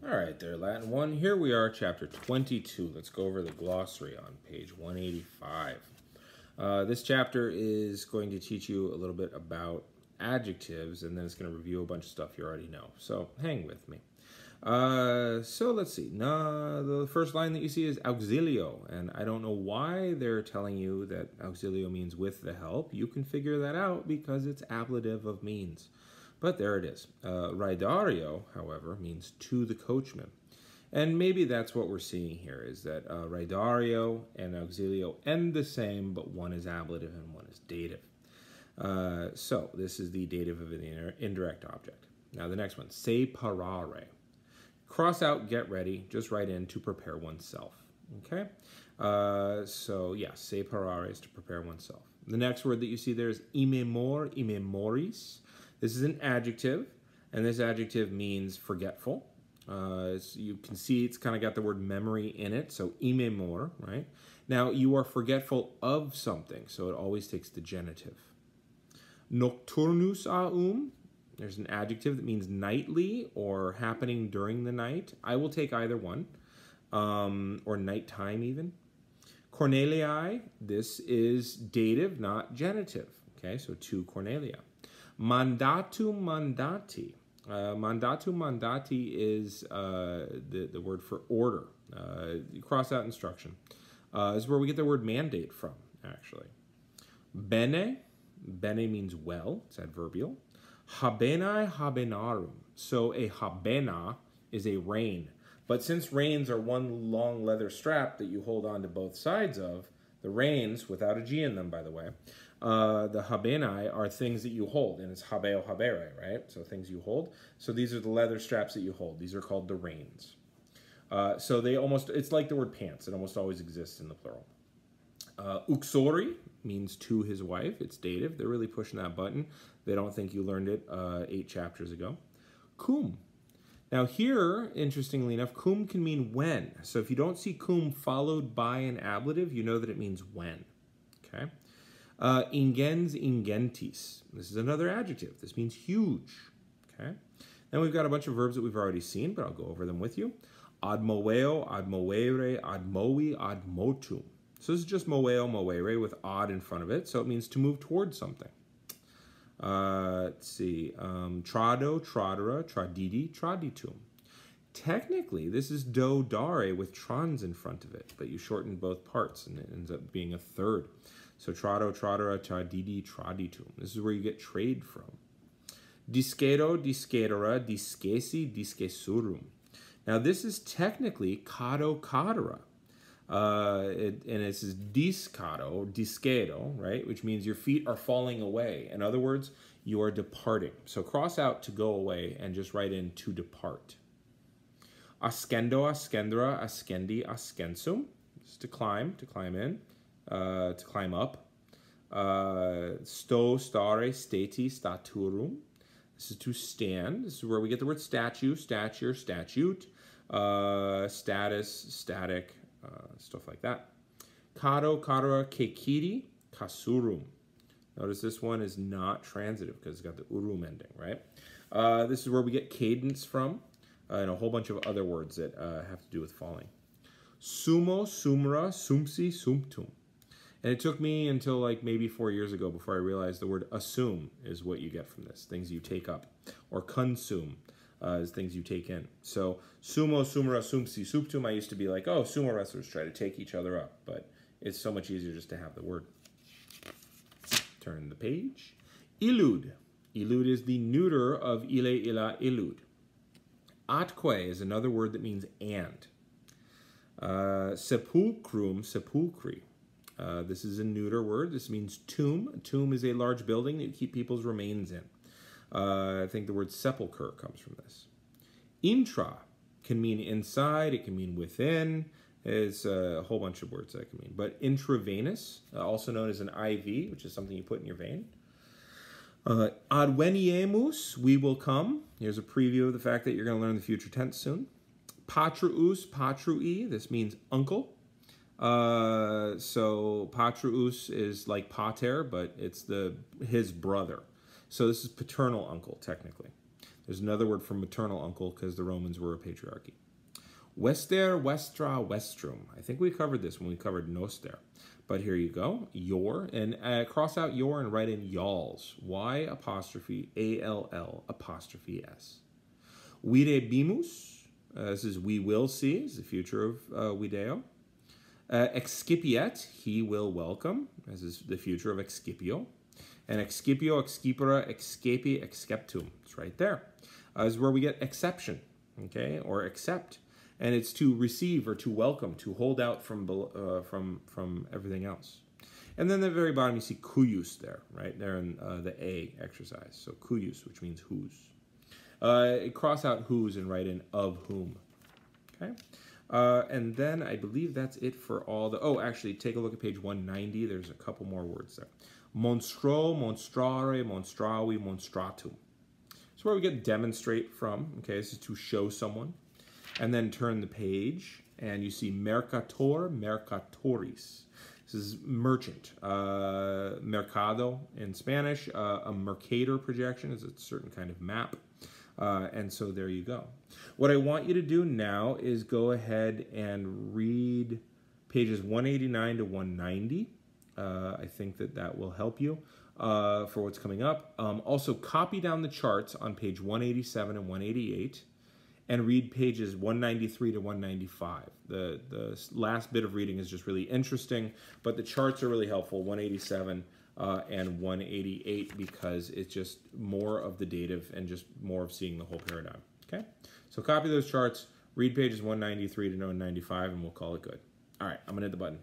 All right there, Latin 1. Here we are, chapter 22. Let's go over the glossary on page 185. This chapter is going to teach you a little bit about adjectives, and then it's going to review a bunch of stuff you already know. So hang with me. So let's see. The first line that you see is Auxilio, and I don't know why they're telling you that Auxilio means with the help. You can figure that out because it's ablative of means. But there it is. Ridario, however, means to the coachman. And maybe that's what we're seeing here, is that ridario and auxilio end the same, but one is ablative and one is dative. So this is the dative of an indirect object. Now the next one, se parare. Cross out, get ready, just write in to prepare oneself. Okay? So yeah, se parare is to prepare oneself. The next word that you see there is imemor, imemoris. This is an adjective, and this adjective means forgetful. You can see it's kind of got the word memory in it, so imemor, right? Now, you are forgetful of something, so it always takes the genitive. Nocturnus aum, there's an adjective that means nightly or happening during the night. I will take either one, or nighttime even. Cornelii, this is dative, not genitive, okay? So to Cornelia. Mandatum mandati. Mandatum mandati is the word for order. Cross out instruction. Is where we get the word mandate from, actually. Bene. Bene means well. It's adverbial. Habenai habenarum. So a habena is a rein. But since reins are one long leather strap that you hold on to both sides of, the reins, without a G in them, by the way, the habenai are things that you hold, and it's habeo habere, right? So things you hold. So these are the leather straps that you hold. These are called the reins. So they almost, it's like the word pants. It almost always exists in the plural. Uxori means to his wife. It's dative. They're really pushing that button. They don't think you learned it 8 chapters ago. Cum. Now here, interestingly enough, cum can mean when. So if you don't see cum followed by an ablative, you know that it means when. Okay. Ingens ingentis. This is another adjective. This means huge. Okay. Then we've got a bunch of verbs that we've already seen, but I'll go over them with you. Admoeo, admoere, admoi, admotum. So this is just moeo, moere with ad in front of it. So it means to move towards something. Let's see. Trado, tradera, tradidi, traditum. Technically, this is do dare with trans in front of it, but you shorten both parts and it ends up being a third. So trado, tradera, tradidi, traditum. This is where you get trade from. Discedo, discedera, discesi, discesurum. Now this is technically cado, cadera. And it says discado, discedo, right? Which means your feet are falling away. In other words, you are departing. So cross out to go away and just write in to depart. Ascendo, ascendera, ascendi, ascensum. Just to climb in, to climb up. Sto, stare, stati, staturum. This is to stand. This is where we get the word statue, stature, statute, status, static, stuff like that. Cado, cadera, kekiri, casurum. Notice this one is not transitive because it's got the urum ending, right? This is where we get cadence from, and a whole bunch of other words that have to do with falling. Sumo, sumra, sumsi, sumptum. And it took me until like maybe 4 years ago before I realized the word assume is what you get from this, things you take up. Or consume is things you take in. So sumo, sumra, sumsi, sumptum, I used to be like, oh, sumo wrestlers try to take each other up. But it's so much easier just to have the word. Turn the page. Elude. Elude is the neuter of ile, illa, elude. Atque is another word that means and. Sepulcrum, sepulchri. This is a neuter word. This means tomb. A tomb is a large building that you keep people's remains in. I think the word sepulcher comes from this. Intra can mean inside. It can mean within. It's a whole bunch of words that can mean. But intravenous, also known as an IV, which is something you put in your vein. Adveniemus, we will come. Here's a preview of the fact that you're going to learn the future tense soon. Patruus, patrui, this means uncle. So patruus is like pater, but it's his brother. So this is paternal uncle, technically. There's another word for maternal uncle because the Romans were a patriarchy. Wester, westra, westrum. I think we covered this when we covered noster. But here you go, your, and cross out your and write in y'alls. Y apostrophe A-L-L apostrophe S. Videbimus, this is we will see, is the future of video. Excipiet, he will welcome, this is the future of excipio. And excipio, excipere, excapi, exceptum, it's right there. Is where we get exception, okay, or accept. And it's to receive or to welcome, to hold out from everything else. And then at the very bottom, you see kuyus there, right? There in the A exercise. So kuyus, which means whose. Cross out whose and write in of whom. Okay? And then I believe that's it for all the... Oh, actually, take a look at page 190. There's a couple more words there. Monstro, monstrare, monstravi, monstratum. It's where we get demonstrate from. Okay, this is to show someone. And then turn the page, and you see mercator, mercatoris. This is merchant. Mercado in Spanish. A Mercator projection is a certain kind of map. And so there you go. What I want you to do now is go ahead and read pages 189 to 190. I think that will help you for what's coming up. Also, copy down the charts on page 187 and 188. And read pages 193 to 195. The last bit of reading is just really interesting, but the charts are really helpful, 187 and 188, because it's just more of the dative and just more of seeing the whole paradigm. Okay? So copy those charts, read pages 193 to 195, and we'll call it good. All right, I'm going to hit the button.